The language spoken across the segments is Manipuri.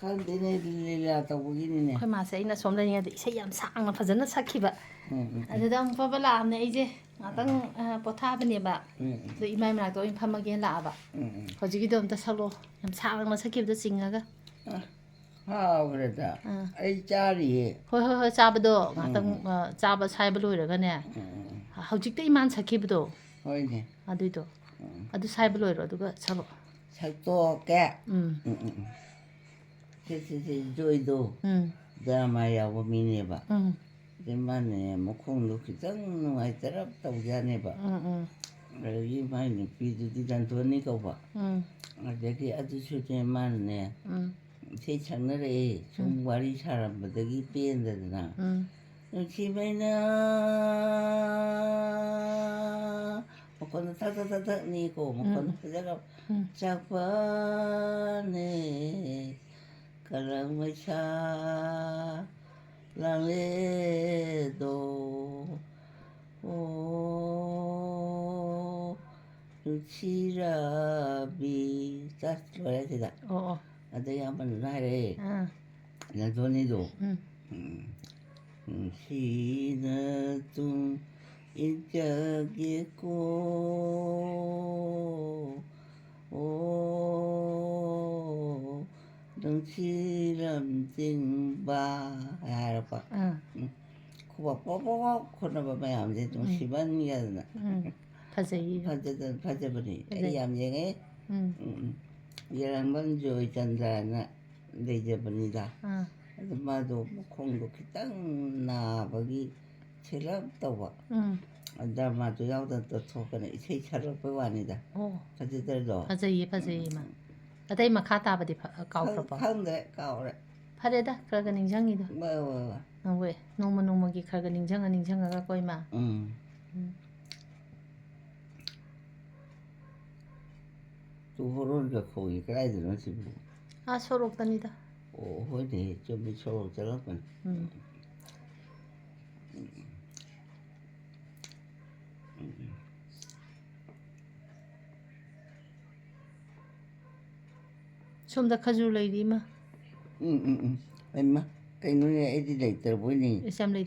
ꯈꯪꯗꯦꯅꯦ ꯂꯤꯂꯥ ꯇꯧꯕꯒꯤꯅꯤꯅꯦ ꯑꯩꯈꯣꯏ ꯃꯥꯁꯦ ꯑꯩꯅ ꯁꯣꯝ ꯂꯩꯔꯤꯉꯩꯗ ꯏꯁꯩ ꯌꯥꯝ ꯁꯥꯡꯅ ꯐꯖꯅ ꯁꯛꯈꯤꯕ ꯑꯗꯨꯗ ꯑꯃꯨꯛ ꯐꯕ ꯂꯥꯛꯑꯕꯅꯦ ꯑꯩꯁꯦ ꯉꯥꯛꯇꯪ ꯄꯣꯊꯥꯕꯅꯦꯕ ꯑꯗꯣ ꯏꯃꯥꯏ ꯃꯅꯥꯛꯇ ꯑꯣꯏꯅ ꯐꯝꯃꯒꯦꯅ ꯂꯥꯛꯑꯕ ꯍꯧꯖꯤꯛꯀꯤꯗꯣ ꯑꯝꯇ ꯁꯛꯂꯣ ꯌꯥꯝ ꯁꯥꯡꯅ ꯁꯛꯈꯤꯕꯗꯣ ꯆꯤꯡꯉꯒ ꯍꯥꯎꯈ꯭ꯔꯦꯗ ꯑꯩ ꯆꯥꯔꯤꯌꯦ ꯍꯣꯏ ꯍꯣꯏ ꯍꯣꯏ ꯆꯥꯕꯗꯣ ꯉꯥꯛꯇꯪ ꯆꯥꯕ ꯁꯥꯏꯕ ꯂꯣꯏꯔꯒꯅꯦ ꯍꯧꯖꯤꯛꯇ ꯏꯃꯥꯟ ꯁꯛꯈꯤꯕꯗꯣ ꯍꯣꯏꯅꯦ ꯑꯗꯨꯏꯗꯣ ꯑꯗꯨ ꯁꯥꯏꯕ ꯂꯣꯏꯔꯣ ꯑꯗꯨꯒ ꯁꯛꯂꯣ ꯁꯛꯇꯣꯛꯀꯦ ꯁꯤ ꯖꯣꯏꯗꯣ ꯗ꯭ꯔꯃꯥ ꯌꯥꯎꯕ ꯃꯤꯅꯦꯕ ꯃꯥꯅꯦ ꯃꯈꯣꯡꯗꯣ ꯈꯤꯇꯪ ꯅꯨꯡꯉꯥꯏꯇꯔꯞ ꯇꯧꯖꯥꯅꯦꯕ ꯑꯗꯒꯤ ꯃꯥꯏ ꯅꯨꯄꯤꯗꯨꯗꯤ ꯗꯟꯇꯣꯟꯅꯤ ꯀꯧꯕ ꯑꯗꯒꯤ ꯑꯗꯨꯁꯨꯅꯦ ꯃꯥꯅꯅꯦ ꯏꯁꯩ ꯁꯛꯅꯔꯛꯑꯦ ꯁꯨꯝ ꯋꯥꯔꯤ ꯁꯥꯔꯝꯕꯗꯒꯤ ꯄꯦꯟꯗꯗꯅ ꯅꯨꯡꯁꯤꯕꯩꯅ ꯃꯈꯣꯟꯗꯣ ꯊꯛ ꯊꯛ ꯊꯛ ꯊꯛꯅꯤꯀꯣ ꯃꯈꯣꯟꯗꯣ ꯐꯖꯈ꯭ꯔꯕ ꯆꯛꯄꯅꯦ ꯀꯂꯪꯃꯩꯁꯥ ꯂꯥꯡꯂꯦꯗꯣ ꯑꯣ ꯅꯨꯡꯁꯤꯔꯕꯤ ꯂꯣꯏꯔꯦ ꯁꯤꯗ ꯑꯗꯩ ꯑꯃꯗꯨꯅ ꯍꯥꯏꯔꯛꯑꯦ ꯂꯟꯊꯣꯏꯅꯤꯗꯣ ꯅꯨꯡꯁꯤꯅ ꯇꯨꯡ 인격이고 오 넌치람띵바 알아봐 코가 뽀뽀뽀 코나봐 마야암제 좀 심한 게나 파제버니 야암쟁에 얘랑만 조이잔다나 내제버니다 그래서 마도 콩도 기땅 나버기 칠랍떠봐 드라마도 야우던 또 ꯊꯣꯛꯀꯅꯤ ꯏꯁꯩ ꯁꯛꯂꯛꯄ ꯋꯥꯅꯤꯗ ꯐꯖꯗ꯭ꯔꯗꯣ ꯐꯖꯩꯌꯦ ꯐꯖꯩꯌꯦ ꯃꯥ ꯑꯇꯩ ꯃꯈꯥ ꯇꯥꯕꯗꯤ ꯀꯥꯎꯈ꯭ꯔꯕꯣ ꯈꯪꯗ꯭ꯔꯦ ꯀꯥꯎꯔꯦ ꯐꯔꯦꯗ ꯈꯔ ꯈꯔ ꯅꯤꯡꯁꯤꯡꯉꯤꯗꯣ ꯍꯣꯏ ꯅꯣꯡꯃ ꯅꯣꯡꯃꯒꯤ ꯈꯔ ꯈꯔ ꯅꯤꯡꯁꯤꯡꯉꯒ ꯀꯣ ꯏꯃꯥ ꯇꯨ ꯍꯣꯔꯣꯟꯒ ꯈꯣꯡꯉꯤ ꯀꯗꯥꯏꯗꯅꯣ ꯁꯤꯕꯨ ꯁꯣꯔꯣꯛꯇꯅꯤꯗ ꯑꯣ ꯍꯣꯏꯅꯦ ꯆꯨꯝꯃꯤ ꯁꯣꯔꯣꯛ ꯆꯠꯂꯛꯄꯅꯤ ꯁꯣꯝꯗ ꯈꯖꯨꯔ ꯂꯩꯔꯤ ꯏꯃꯥ ꯏꯃꯥ ꯀꯩꯅꯣꯅꯦ ꯑꯩꯗꯤ ꯂꯩꯇ꯭ꯔꯕꯣꯏꯅꯤ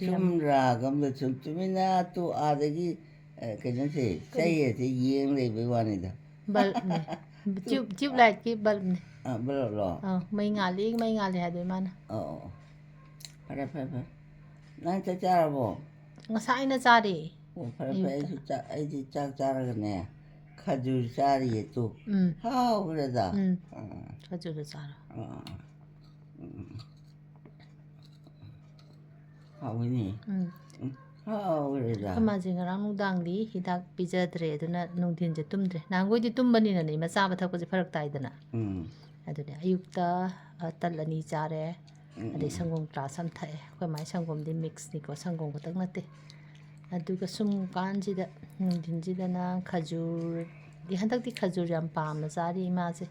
ꯁꯨꯝ ꯔꯥꯒ ꯑꯃꯗ ꯁꯨꯝ ꯇꯨꯃꯤꯟꯅ ꯇꯨ ꯑꯥꯗꯒꯤ ꯀꯩꯅꯣꯁꯦ ꯆꯩꯁꯦ ꯌꯦꯡ ꯂꯩꯕꯩ ꯋꯥꯅꯤꯗ ꯕꯜꯕꯅꯦ ꯇ꯭ꯌꯨꯕ ꯂꯥꯏꯠꯀꯤ ꯕꯜꯕꯅꯦ ꯕꯜꯕꯂꯣ ꯃꯩ ꯉꯥꯜꯂꯤ ꯍꯥꯏꯗꯣꯏ ꯃꯥꯅ ꯐꯔꯦ ꯅꯪ ꯆꯥꯛ ꯆꯥꯔꯕꯣ ꯉꯁꯥꯏꯅ ꯆꯥꯔꯦ ꯑꯣ ꯐꯔꯦ ꯑꯩꯗꯤ ꯆꯥꯛ ꯆꯥꯔꯒꯅꯦ ꯈꯖꯨꯔ ꯆꯥꯔꯤꯌꯦ ꯇꯨ ꯍꯥꯎꯈ꯭ꯔꯦꯗ ꯈꯖꯨꯔꯗꯣ ꯆꯥꯔꯣ ꯍꯥꯎꯏꯅꯦ ꯍꯥꯎꯈ꯭ꯔꯦꯗ ꯑꯩꯈꯣꯏ ꯃꯥꯁꯦ ꯉꯔꯥꯡ ꯅꯨꯡꯗꯥꯡꯗꯤ ꯍꯤꯗꯥꯛ ꯄꯤꯖꯗ꯭ꯔꯦ ꯑꯗꯨꯅ ꯅꯨꯡꯊꯤꯟꯁꯦ ꯇꯨꯝꯗ꯭ꯔꯦ ꯅꯍꯥꯟꯈꯣꯏꯗꯤ ꯇꯨꯝꯕꯅꯤꯅꯅꯦ ꯏꯃꯥ ꯆꯥꯕ ꯊꯛꯄꯁꯦ ꯐꯔꯛ ꯇꯥꯏꯗꯅ ꯑꯗꯨꯅꯦ ꯑꯌꯨꯛꯇ ꯇꯜ 2 ꯆꯥꯔꯦ ꯑꯗꯩ ꯁꯪꯒꯣꯝ ꯒ꯭ꯂꯥꯁ ꯑꯃ ꯊꯛꯑꯦ ꯑꯩꯈꯣꯏ ꯃꯥꯏ ꯁꯪꯒꯣꯝꯗꯤ ꯃꯤꯛꯁꯅꯤꯀꯣ ꯁꯪꯒꯣꯝ ꯈꯛꯇꯪ ꯅꯠꯇꯦ ꯑꯗꯨꯒ ꯁꯨꯝ ꯀꯥꯟꯁꯤꯗ ꯅꯨꯡꯊꯤꯟꯁꯤꯗꯅ ꯈꯖꯨꯔꯗꯤ ꯍꯟꯗꯛꯇꯤ ꯈꯖꯨꯔ ꯌꯥꯝ ꯄꯥꯝꯅ ꯆꯥꯔꯤ ꯏꯃꯥꯁꯦ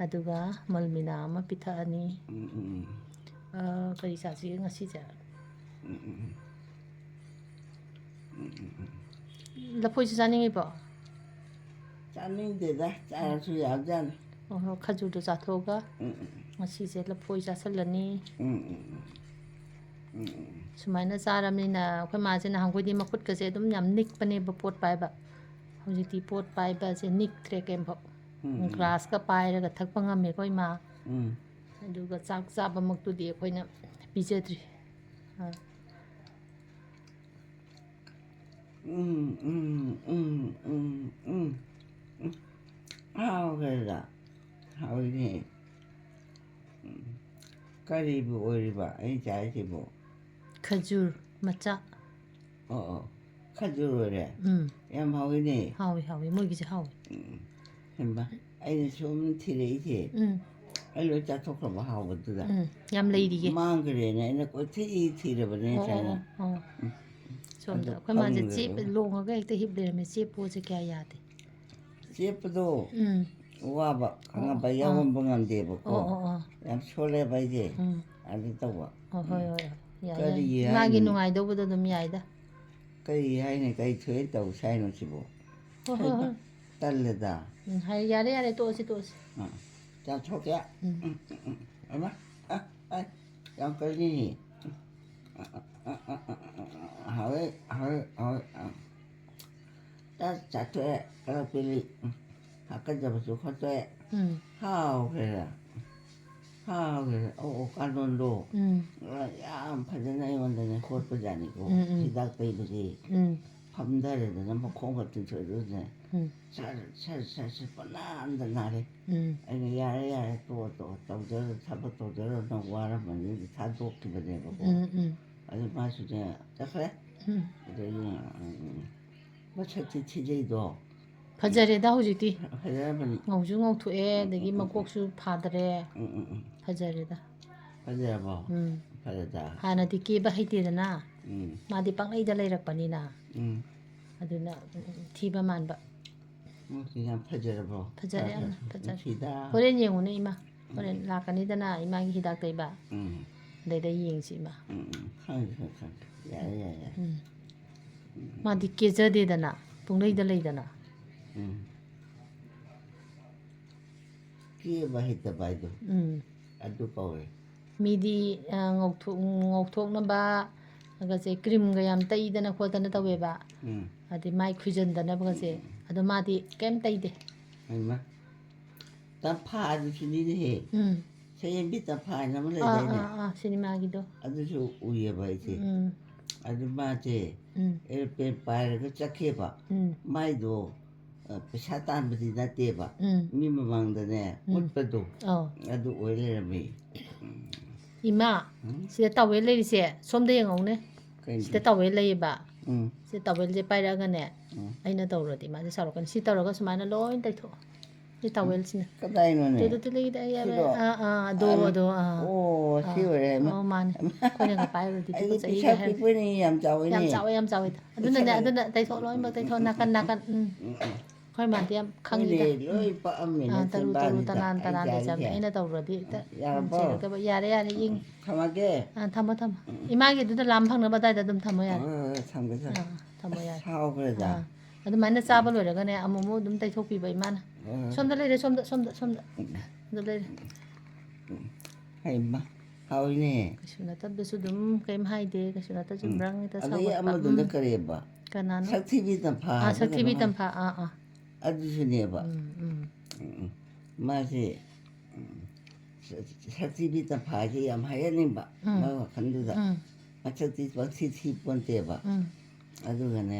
ꯑꯗꯨꯒ ꯃꯜꯃꯤꯅꯥ ꯑꯃ ꯄꯤꯊꯛꯑꯅꯤ ꯀꯔꯤ ꯆꯥꯁꯤꯒꯦ ꯉꯁꯤꯁꯦ ꯂꯐꯣꯏꯁꯨ ꯆꯥꯅꯤꯡꯉꯤꯕꯣ ꯆꯥꯅꯤꯡꯗꯦꯗ ꯆꯥꯔꯁꯨ ꯌꯥꯕꯖꯥꯠꯅꯤ ꯍꯣꯏ ꯈꯖꯨꯔꯗꯣ ꯆꯥꯊꯣꯛꯑꯒ ꯉꯁꯤꯁꯦ ꯂꯐꯣꯏ ꯆꯥꯁꯤꯜꯂꯅꯤ ꯁꯨꯃꯥꯏꯅ ꯆꯥꯔꯕꯅꯤꯅ ꯑꯩꯈꯣꯏ ꯃꯥꯁꯦ ꯅꯍꯥꯟꯈꯣꯏꯗꯤ ꯃꯈꯨꯠꯀꯁꯦ ꯑꯗꯨꯝ ꯌꯥꯝ ꯅꯤꯛꯄꯅꯦꯕ ꯄꯣꯠ ꯄꯥꯏꯕ ꯍꯧꯖꯤꯛꯇꯤ ꯄꯣꯠ ꯄꯥꯏꯕꯁꯦ ꯅꯤꯛꯇ꯭ꯔꯦ ꯀꯩꯝꯐꯥꯎ ꯒ꯭ꯂꯥꯁꯀ ꯄꯥꯏꯔꯒ ꯊꯛꯄ ꯉꯝꯃꯦꯀꯣ ꯏꯃꯥ ꯑꯗꯨꯒ ꯆꯥꯛ ꯆꯥꯕꯃꯛꯇꯨꯗꯤ ꯑꯩꯈꯣꯏꯅ ꯄꯤꯖꯗ꯭ꯔꯤ ꯍꯥꯎꯈ꯭ꯔꯦꯗ ꯍꯥꯎꯏꯅꯦ ꯀꯔꯤꯕꯨ ꯑꯣꯏꯔꯤꯕ ꯑꯩ ꯆꯥꯔꯤꯁꯤꯕꯨ ꯈꯖꯨꯔ ꯃꯆꯥ ꯈꯖꯨꯔ ꯑꯣꯏꯔꯦ ꯌꯥꯝ ꯍꯥꯎꯏꯅꯦ ꯍꯥꯎꯏ ꯃꯣꯏꯒꯤꯁꯦ ꯍꯥꯎꯏ ꯍꯩꯃꯥ ꯑꯩꯅ ꯁꯨꯝ ꯊꯤꯔꯛꯏꯁꯦ ꯑꯩ ꯂꯣꯏ ꯆꯥꯊꯣꯛꯈ꯭ꯔꯕ ꯍꯥꯎꯕꯗꯨꯗ ꯌꯥꯝ ꯂꯩꯔꯤꯌꯦ ꯃꯥꯡꯈ꯭ꯔꯦꯅ ꯑꯩꯅ ꯊꯤꯔꯕꯅꯦ ꯉꯁꯥꯏꯅ ꯁꯣꯝꯗ ꯑꯩꯈꯣꯏ ꯃꯥꯁꯦ ꯂꯣꯡꯉꯒ ꯍꯦꯛꯇ ꯍꯤꯞ ꯂꯩꯔꯝꯃꯦ ꯆꯦꯞꯄꯣꯁꯦ ꯀꯌꯥ ꯌꯥꯗꯦ ꯆꯦꯞꯄꯗꯣ ꯋꯥꯕ ꯈꯪꯉꯕ ꯌꯥꯎꯔꯝꯕ ꯉꯝꯗꯦꯕꯀꯣ ꯌꯥꯝ ꯁꯣꯜꯂꯦꯕ ꯑꯩꯁꯦ ꯑꯗꯨ ꯇꯧꯕ ꯍꯣꯏ ꯌꯥꯏ ꯏꯃꯥꯒꯤ ꯅꯨꯡꯉꯥꯏꯗꯧꯕꯗꯣ ꯑꯗꯨꯝ ꯌꯥꯏꯗ ꯀꯔꯤ ꯍꯥꯏꯅꯤ ꯀꯔꯤ ꯊꯣꯛꯑꯦ ꯇꯧꯁꯦ ꯍꯥꯏꯅꯣ ꯁꯤꯕꯨ ꯇꯜꯂꯦꯗ ꯌꯥꯔꯦ ꯇꯣꯛꯑꯁꯤ ꯆꯥꯊꯣꯛꯀꯦ 엄마, 양 걸리니. 딱 자투에 깔아필리. 아까 잡아서 컸어요. 하오 그래. 하오 그래. 까논도. 야, 파전에 원래는 헛보지 아니고 기닥 베이들이 밤달에는 뭐 콩 같은 소리를 살살살살 뻔한다 나래. 아니 야래 또 저러 잡아 또 저러 너 와라면 이제 다 돕기도 되고. 아주 맛이지. 자 그래? 그래 뭐 첫째 치제도 ꯐꯖꯔꯦꯗ ꯍꯧꯖꯤꯛꯇꯤ 하자면 ꯉꯧꯁꯨ ꯉꯧꯊꯣꯛꯑꯦ ꯑꯗꯒꯤ ꯃꯀꯣꯛꯁꯨ ꯐꯥꯗꯔꯦ ꯐꯖꯔꯦꯗ 하자뭐 하자. ꯍꯥꯟꯅꯗꯤ ꯀꯦꯕ ꯍꯩꯇꯦꯗꯅ 마디 ꯄꯪꯂꯩꯗ ꯂꯩꯔꯛꯄꯅꯤ나 ꯑꯗꯨꯅ ꯊꯤꯕ ꯃꯥꯟꯕ 그냥 파져라고. ꯐꯖꯔꯦ ꯌꯥꯝꯅ ꯐꯖꯔꯦ 시다. 호렌 ꯌꯦꯡꯉꯨꯅꯦ 이마 호렌 ꯂꯥꯛꯀꯅꯤꯗꯅ 이마ꯒꯤ ꯍꯤꯗꯥꯛ ꯇꯩꯕ ꯑꯗꯩꯗ ꯌꯦꯡꯁꯤ 이마 ꯈꯪꯉꯦ ꯌꯥꯏ. 마디 깨져대잖아 뽕레이다 레이잖아 끼에봐 했다봐 이거 아주 거울 미디 ngꯧꯊꯣꯛꯅꯕ 그것에 크림가 ꯌꯥꯝ ꯇꯩꯗꯅ ꯈꯣꯠꯇꯅ ꯇꯧꯋꯦꯕ ꯑꯗꯩ ꯃꯥꯏ ꯈꯨꯏꯖꯟꯗꯅꯕꯒꯁꯦ ꯑꯗꯣ ꯃꯥꯗꯤ ꯀꯩꯝ ꯇꯩꯗꯦ 아니마 난 파도 신이네 세연비 딴 파나 뭐 레다네 시니마기도 아주 우예봐 이제 아주 마제 에르페 파르가 짝해봐 마이도 샤탄부디 나대봐 미마망다네 웃빠도 아주 오래라미 이마 시대 따웨 레리세 솜데 영ong네 시대 따웨 레이바 시대 따웨제 빠이라가네 아이나 떠오르디 마제 사로간 시 떠오르가 수마나 로인 따이토 이 따웨ል스네 까다이노네 도도 틀리다 야베 도도 오 시월에 마네 코네가 빠이로디 이게 피샤 피부니 얌 짜오이네 얌 짜오이 아두나 따이토 로인 바 따이토 나간 khoi mà tiêm khăng gì cả taru tanan để chấm ấy là tàu rồi đi chỉ cái bây giờ đấy yên tham ima cái đó làm phăng nữa bắt tay đâm tham rồi tham rồi ಅದು ಮನೆ ಸಾಬಲ್ ಒಳಗೆ ಗನೆ ಅಮ್ಮಮ್ಮ ದುಮ್ ತೈ ಥೋಪಿ ಬೈ ಮಾನ ಸೊಂದಲೆ ಸೊಂದಲೆ hayma hawine kasuna tabsu dum kaim haide kasuna ta jumbrang ta sawa ada amadunda kareba kanano saktibi tampa saktibi tampa adusuneba 마시 saktibi tampa ji yam hayanimba ma kanduda sakti bakti 번째봐 아두가네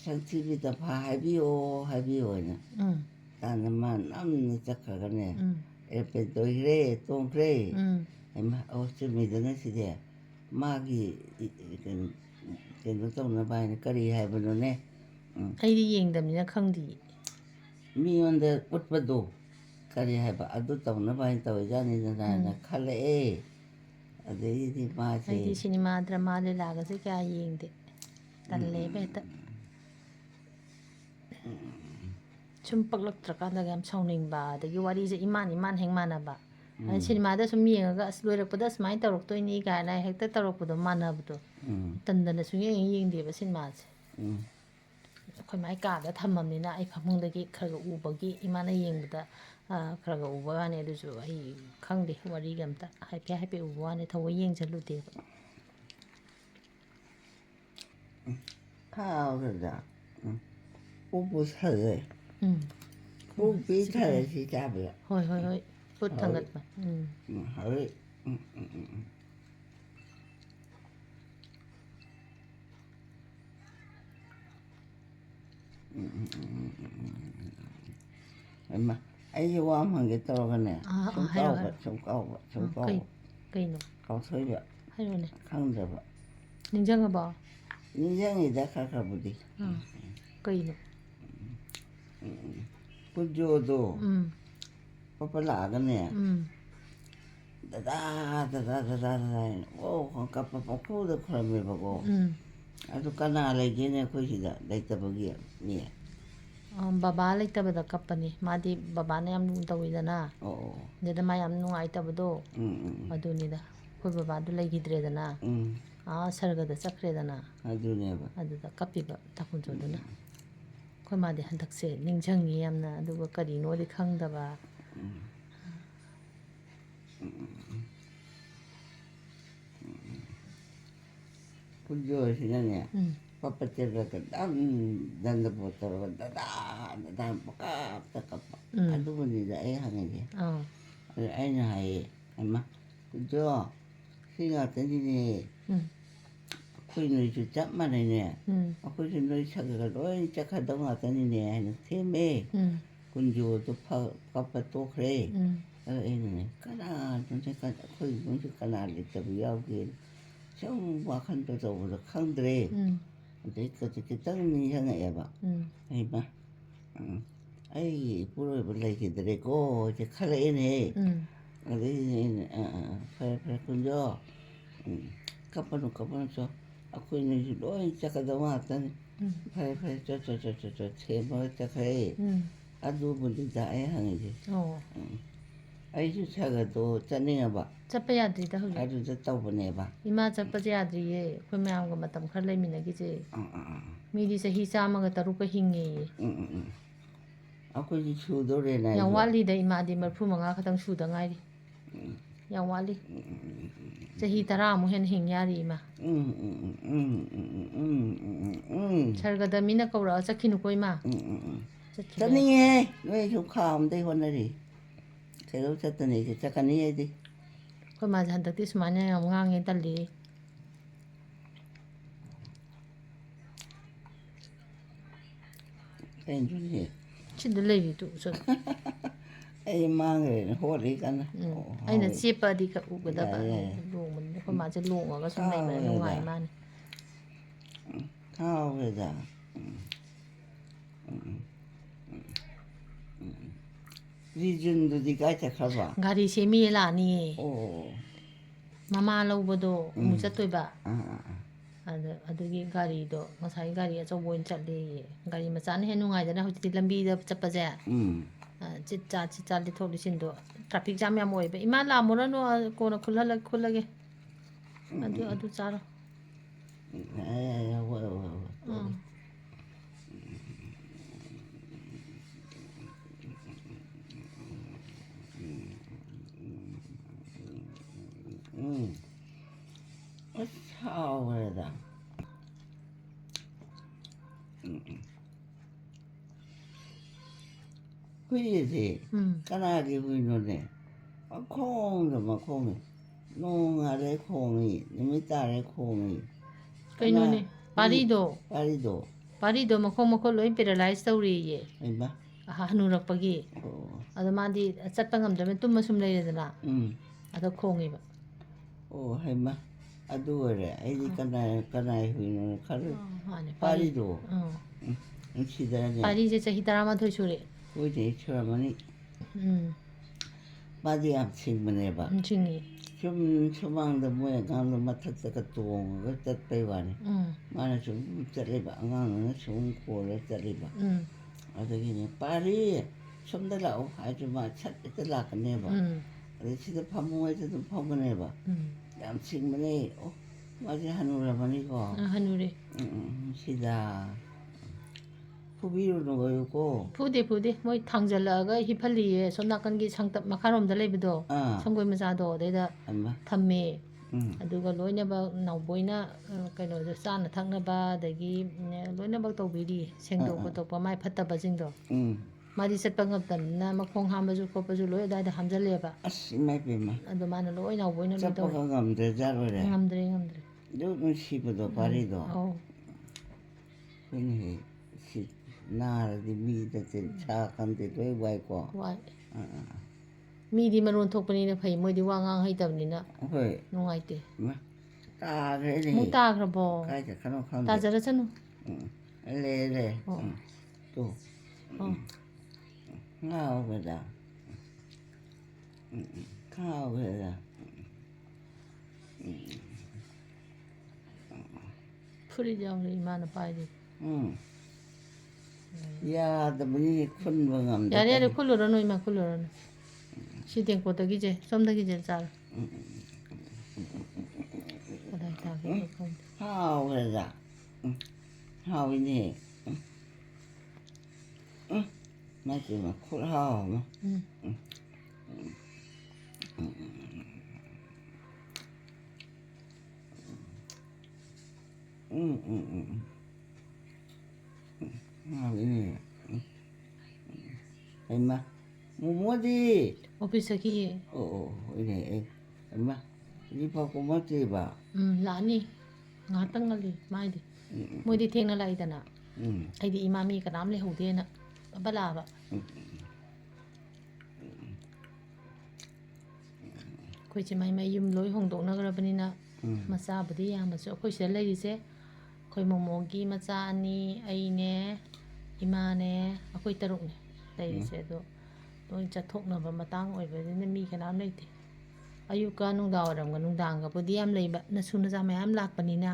saktibi tampa habiyo 네 나는만 남는 작가가네 에페 도이레 똥그레 아마 어쩌면은 시대 마기 그 정도 바이네 거리 해보네 아이디 yengdamina khangdi 미원데 꽃바도 거리 해봐 아도 정도 바이 떠자니잖아 칼레 아데이디 마지 아이디 시니마 드라마 레라가세 kya yengde talle beta 좀 빡럭들어간다 ям 사우닝바 되게 와리제 이만 행만아바 아니 시니마다 좀 미행가 슬로이럭보다 스마이 떨럭도이니 가나 헥터 떨럭보다 만나부도 던던다 중에 yeng데바 시니마세 ꯑꯩꯈꯣꯏ ꯃꯥꯏ ꯀꯥꯗ ꯊꯝꯃꯝꯅꯤꯅ ꯑꯩ ꯐꯃꯨꯡꯗꯒꯤ ꯈꯔꯒ ꯎꯕꯒꯤ ꯏꯃꯥꯅ ꯌꯦꯡꯕꯗ ꯈꯔꯒ ꯎꯕ ꯋꯥꯅꯤ ꯑꯗꯨꯁꯨ ꯑꯩ ꯈꯪꯗꯦ ꯋꯥꯔꯤꯒ ꯑꯝꯇ ꯍꯥꯏꯐꯦꯠ ꯎꯕ ꯋꯥꯅꯤ ꯊꯧꯑꯣꯏ ꯌꯦꯡꯁꯜꯂꯨꯗꯦꯕ 하오르다 우부 사래 우비 사래시 잡아요 ꯍꯣꯏ ꯄꯨꯠ ꯊꯥꯡꯒꯠꯄ 하이 엄마 아이 와만 게 떨어가네 좀 까워 그이노 가서야 하이로네 강대봐 닌장가 봐 인생이다 카카부디 그이노 구조도 빠빠라가네 다다다다다다 오 까빠빠꾸도 그러면 보고 아주 까나래기네 거기다 내다보기야 니 baba ꯂꯩꯇꯕꯗ ꯀꯞꯄꯅꯤ ꯃꯥꯗꯤ ꯕꯕꯥꯅ ꯌꯥꯝ ꯂꯨꯅ ꯇꯧꯋꯤꯗꯅ ꯑꯗꯨꯗ ꯃꯥ ꯌꯥꯝ ꯅꯨꯡꯉꯥꯏꯇꯕꯗꯣ ꯑꯗꯨꯅꯤꯗ ꯑꯩꯈꯣꯏ ꯕꯕꯥꯗꯨ ꯂꯩꯈꯤꯗ꯭ꯔꯦꯗꯅ ꯁꯔꯒꯗ ꯆꯠꯈ꯭ꯔꯦꯗꯅ ꯑꯗꯨꯗ ꯀꯞꯄꯤꯕ ꯇꯥꯀꯨꯟꯆꯣꯗꯨꯅ ꯑꯩꯈꯣꯏ ꯃꯥꯗꯤ ꯍꯟꯗꯛꯁꯦ ꯅꯤꯡꯁꯤꯡꯉꯤ ꯌꯥꯝꯅ ꯑꯗꯨꯒ ꯀꯔꯤꯅꯣꯗꯤ ꯈꯪꯗꯕ 군조 시간에 응. 바빠져서 난다 보더라고 나다 깎아 아두분이다 애 하는게 어. 애는 하이 엄마 군조 시가 던지니 응. kuino ju chapman ne 응. aku ju no chaga loi chaka dong atani ne theme 응. kunju to pa pa to kre 응. ne kana 좀 잠깐 거기 뭔지 kana 리 또 여기 좀 와칸 또 저거 칸드레 응. 근데 그렇게 땅이 향해 봐 응. 해봐 아이 불을 불러기들이 고 이제 칼에네 응. 어디 파 군조 까빠노 저 aku ini loin cakap dama tan 응. pai cema cakai 응. adu budi dae hangi 어. ai ju chaga do chaninga ba ꯆꯠꯄ ꯌꯥꯗ꯭ꯔꯤꯗ ꯍꯧꯖꯤꯛ adu da tawbane ba ꯏꯃꯥ ꯆꯠꯄꯁꯦ ꯌꯥꯗ꯭ꯔꯤꯌꯦ ꯑꯩꯈꯣꯏ ꯃꯌꯥꯝꯒ ꯃꯇꯝ ꯈꯔ ꯂꯩꯃꯤꯟꯅꯈꯤꯁꯦ ꯃꯤꯗꯤ ꯆꯍꯤ 100ꯒ 3ꯒ ꯍꯤꯡꯉꯦꯌꯦ aku ji chudore na ꯌꯥꯝ ꯋꯥꯠꯂꯤꯗ ꯏꯃꯥꯗꯤ 35 ꯈꯛꯇꯪ ꯁꯨꯗ ꯉꯥꯏꯔꯤ ꯌꯥꯝ ꯋꯥꯠꯂꯤ ꯆꯍꯤ 10 ꯍꯦꯟꯅ ꯍꯤꯡ ꯌꯥꯔꯤ ꯏꯃꯥ ꯁꯔꯒꯗ ꯃꯤꯅ ꯀꯧꯔꯛꯑ ꯆꯠꯈꯤꯅꯨꯀꯣ ꯏꯃꯥ ꯆꯠꯈꯤꯕ ꯌꯥꯗꯦ. chaninge noi ju khamdai honari kero chatani ke chakani ai di ꯑꯩꯈꯣꯏ ꯃꯥꯁꯦ ꯍꯟꯗꯛꯇꯤ ꯁꯨꯃꯥꯏꯅ ꯌꯥꯝ ꯉꯥꯡꯉꯦ ꯇꯜꯂꯤ enjuni ꯁꯤꯗ ꯂꯩꯔꯤꯗꯨ ꯆꯠ ai mangre hori kana ꯑꯩꯅ ꯆꯦꯞꯄꯗꯤ ꯈꯔ ꯎꯒꯗꯕ ꯌꯥꯏ. ꯂꯣꯡꯕꯅꯤ ꯑꯩꯈꯣꯏ ꯃꯥꯁꯦ ꯂꯣꯡꯉꯒ ꯁꯨꯝ ꯂꯩꯕꯅ ꯅꯨꯡꯉꯥꯏ ꯃꯥꯅꯤ 카오에다 리준도 니가 잡아봐. ꯒꯥꯔꯤ ꯁꯦꯝꯃꯤꯌꯦ ꯂꯥꯛꯑꯅꯤꯌꯦ 오, ꯃꯃꯥ ꯂꯧꯕꯗꯣ ꯑꯃꯨꯛ ꯆꯠꯇꯣꯏꯕ 아, ꯑꯗꯨꯒꯤ ꯒꯥꯔꯤꯗꯣ ꯉꯁꯥꯏ ꯒꯥꯔꯤ ꯑꯆꯧꯕ ꯑꯣꯏꯅ ꯆꯠꯂꯦꯌꯦ ꯒꯥꯔꯤ ꯃꯆꯥꯅ ꯍꯦꯟꯅ ꯅꯨꯡꯉꯥꯏꯗꯅ ꯍꯧꯖꯤꯛꯇꯤ ꯂꯝꯕꯤꯗ ꯆꯠꯄꯁꯦ ꯆꯤꯠ ꯆꯥ ꯂꯤꯊꯣꯛ ꯂꯤꯁꯤꯟꯗꯣ ꯇ꯭ꯔꯥꯐꯤꯛ ꯖꯥꯝ ꯌꯥꯝ ꯑꯣꯏꯕ ꯏꯃꯥ ꯂꯥꯛꯑꯝꯃꯨꯔꯅꯨ ꯀꯣꯟꯅ ꯈꯨꯜꯂꯒꯦ ꯑꯗꯨ ꯆꯥꯔꯣ 차오에다. 그이지. 까나기 후이노네. 콩도 막 콩이. 농 아래 콩이, 니미 딸에 콩이. ꯀꯩꯅꯣꯅꯦ ꯄꯥꯔꯤꯗꯣ 파리도. ꯃꯈꯣꯡ ꯃꯈꯨꯠ ꯂꯣꯏ ꯄꯦꯔꯥꯂꯥꯏꯁ ꯇꯧꯔꯦꯌꯦ 이봐. ꯍꯅꯨꯔꯛꯄꯒꯤ 오, ꯑꯗꯣ ꯃꯥꯗꯤ ꯆꯠꯄ ꯉꯝꯗ꯭ꯔꯕꯅꯤꯅ ꯇꯨꯝꯃ ꯁꯨꯝ ꯂꯩꯔꯦꯗꯅ ꯑꯗꯣ ꯈꯣꯡꯉꯤꯕ 오, 해마. 아두어래. 아이디 까나이 후이노 카르. ꯃꯥꯅꯦ 파리도. 응. 시다네. ꯄꯥꯔꯤꯁꯦ ꯆꯍꯤ 11 ꯁꯨꯔꯦ 그지, 처음에 바디 앞치면 봐. 징이 좀 초방도 뭐야, 강도 맡았다가 또 တက်와네. 만에 좀 짜리봐. 안가는 좀 고래 짜리봐. 어떻게 파리 좀 달라고 아주 막 찾들라 끝내 봐. 그래서 밥 먹어야지도 밥을 해 봐. 양치면 해. 맞아 하누라만 이거. 하누래 시다. 후비로는 거였고. 푸디 뭐 당절라가 힙할리에 손 나간기 상답 마카롬다 레비도 성고이 마자도 어디다 ꯊꯝꯃꯦ ꯑꯗꯨꯒ ꯂꯣꯏꯅꯃꯛ ꯅꯥꯎꯕꯣꯏꯅ ꯀꯩꯅꯣꯗꯣ ꯆꯥꯅ ꯊꯛꯅꯕ ꯑꯗꯒꯤ ꯂꯣꯏꯅꯃꯛ ꯇꯧꯕꯤꯔꯤ ꯁꯦꯡꯗꯣꯛ ꯈꯣꯠꯇꯣꯛꯄ ꯃꯥꯏ ꯐꯠꯇꯕꯁꯤꯡꯗꯣ ꯃꯥꯗꯤ ꯆꯠꯄ ꯉꯝꯗꯕꯅꯤꯅ ꯃꯈꯣꯡ ꯍꯥꯝꯕꯁꯨ ꯈꯣꯠꯄꯁꯨ ꯂꯣꯏ ꯑꯗꯥꯏꯗ ꯍꯥꯝꯖꯜꯂꯦꯕ ꯑꯁ ꯏꯃꯥꯏꯄꯦꯝꯃ ꯑꯗꯣ ꯃꯥꯅ ꯂꯣꯏ ꯅꯥꯎꯕꯣꯏꯅ ꯂꯣꯏ ꯇꯧꯔꯦ ꯆꯠꯄꯒ ꯉꯝꯗ꯭ꯔꯖꯥꯠꯂꯣꯏꯔꯦ ꯉꯝꯗ꯭ꯔꯦ ꯑꯗꯨꯛ ꯅꯨꯡꯁꯤꯕꯗꯣ ꯄꯥꯔꯤꯗꯣ ꯑꯧ ꯑꯩꯈꯣꯏꯅ ꯁꯤ ꯅꯥꯔꯗꯤ ꯃꯤꯗ ꯁꯥ ꯈꯪꯗꯦ ꯂꯣꯏ ꯋꯥꯏꯀꯣ ꯋꯥꯏ ꯃꯤꯗꯤ ꯃꯔꯣꯟ ꯊꯣꯛꯄꯅꯤꯅ ꯐꯩ ꯃꯣꯏꯗꯤ ꯋꯥ ꯉꯥꯡ ꯍꯩꯇꯕꯅꯤꯅ ꯍꯣꯏ ꯅꯨꯡꯉꯥꯏꯇꯦ ꯇꯥꯈ꯭ꯔꯦꯅꯦ ꯑꯃꯨꯛ ꯇꯥꯈ꯭ꯔꯕꯣ ꯀꯥꯏ ꯆꯠꯈꯅꯣ ꯈꯪꯗꯦ ꯇꯥꯖꯔꯁꯅꯨ ꯂꯩ ꯇꯣ ꯉꯥꯎꯕꯗ ꯐꯨꯔꯤꯠ ꯌꯥꯎꯔꯦ ꯏꯃꯥꯅ ꯄꯥꯏꯔꯤ ꯌꯥꯗꯕꯅꯤ ꯈꯨꯟꯕ ꯉꯝꯗꯦ ꯌꯥꯔꯦ ꯈꯨꯜꯂꯨꯔꯅꯨ ꯏꯃꯥ ꯈꯨꯜꯂꯨꯔꯅꯨ ꯁꯤ ꯇꯦꯡꯀꯣꯠꯇꯒꯤꯁꯦ ꯁꯣꯝꯗꯒꯤꯁꯦ ꯆꯥꯔꯣ ꯀꯗꯥꯏ ꯇꯥꯒꯦ ꯈꯪꯗꯦ ꯍꯥꯎꯈ꯭ꯔꯦꯗ ꯍꯥꯎꯏꯅꯦ ꯃꯥꯏꯄꯦꯝꯃ ꯈꯨꯠꯍꯥꯎ ꯑꯃ 이네. 엄마, 뭐 어디? 오피스기 이네. 엄마, 이 바고 뭐지 봐. 라니 ngatangali maidi moidi thengna laidana aidi imami kanam le hodena bala ba khoi chi mai mai yum loi hong dok na garabani macha budi ya ma so khoi se lai se khoi momo gi macha ani ai ne ima ne akhoi taruk ne lai se do loi chathok na ba matang oi ba ne mi kanam leite ayuka nungda oram ga nungdang ga budi am leiba na suna ja mayam lakpani na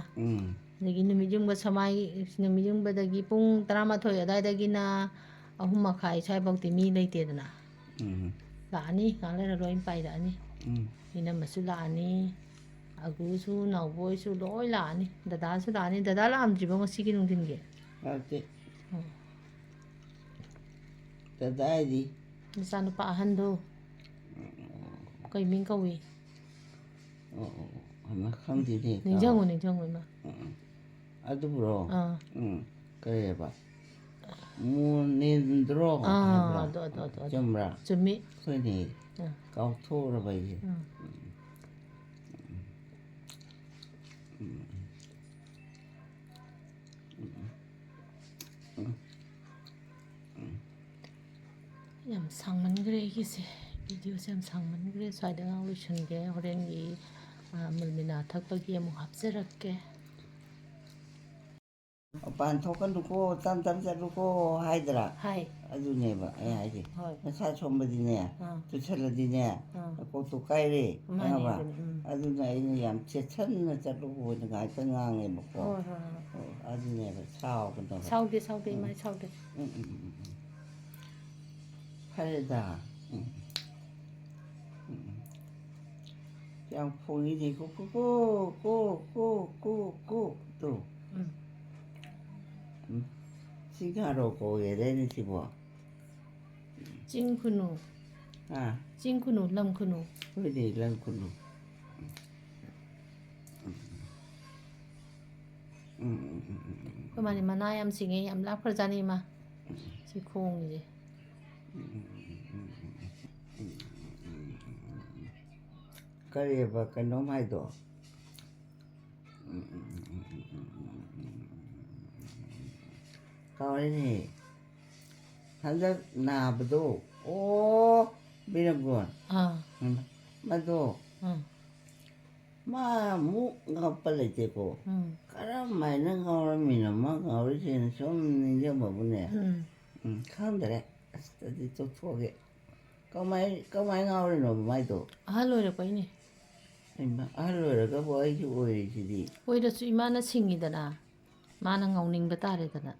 dagi numijung ba samai numijung ba dagi pung 12 adai dagi na ahum makhai sai bauti mi leite dana la ani ka le roi pai da ani ina masu la ani agu su nau boy su loi la ani dada su la ani dada la am ji ba ngosi gi nungdin ge ate dada di sa nu pa han do kai ming ka wi 엄마 강디네. 냉장고 마 아도 불어. 그래 봐. 무닌드로. 도 좀라. 좀미 그니. 가토라 봐야지. ꯌꯥꯝ ꯁꯥꯡꯃꯟꯈ꯭ꯔꯦ ꯑꯩꯒꯤꯁꯦ ꯚꯤꯗꯤꯑꯣꯁꯦ ꯌꯥꯝ ꯁꯥꯡꯃꯟꯈ꯭ꯔꯦ ꯁ꯭ꯋꯥꯏꯗ ꯉꯥꯛ ꯂꯣꯏꯁꯟꯒꯦ ꯍꯣꯔꯦꯟꯒꯤ ꯃꯨꯜꯃꯤꯅꯥ ꯊꯛꯄꯒꯤ ꯑꯃꯨꯛ ꯍꯥꯞꯆꯔꯛꯀꯦ ꯃꯄꯥꯟ ꯊꯣꯛꯀꯅꯨꯀꯣ ꯇꯝ ꯆꯠꯂꯨꯀꯣ ꯍꯥꯏꯗ꯭ꯔꯥ ꯍꯥꯏ ꯑꯗꯨꯅꯦꯕ ꯑꯩ ꯍꯥꯏꯁꯦ ꯍꯣꯏ ꯅꯁꯥ ꯁꯣꯟꯕꯗꯤꯅꯦ ꯆꯨꯁꯜꯂꯗꯤꯅꯦ ꯀꯣꯛꯇꯣ ꯀꯥꯏꯔꯦ ꯈꯪꯉꯕ ꯑꯗꯨꯅ ꯑꯩꯅ ꯌꯥꯝ ꯆꯦꯠꯁꯟꯅ ꯆꯠꯂꯨꯀꯣ ꯑꯣꯏꯅ ꯉꯥꯛꯇ ꯉꯥꯡꯉꯦꯕꯀꯣ ꯑꯗꯨꯅꯦꯕ ꯁꯥꯎꯒꯅꯣꯕ ꯁꯥꯎꯗꯦ ꯏꯃꯥ ꯁꯥꯎꯗꯦ ꯐꯔꯦꯗ ꯌꯥꯝ ꯐꯣꯡꯉꯤꯅꯦ 또 싱하러 고게 되는 지뭐 찡쿠누 찡쿠누 람쿠누 그래 랑쿠누 그만이 마나 얌 싱에 얌 락퍼자니 마 지콩이지 그래 봐 그놈 하이도 가오리니 한자 나부도 오 미련군 마도 마무 가빨리 되고 가라 마이는 가오라미는 마 가오리시는 좀 이제 뭐 보네 카운더래 스터디 또 토게 까마이 가오리는 마이도 할로이래 거이니 임마 할로이가 뭐 이게 오이지디 오이라수 이마나 싱이더나 마나 ngauning bataredana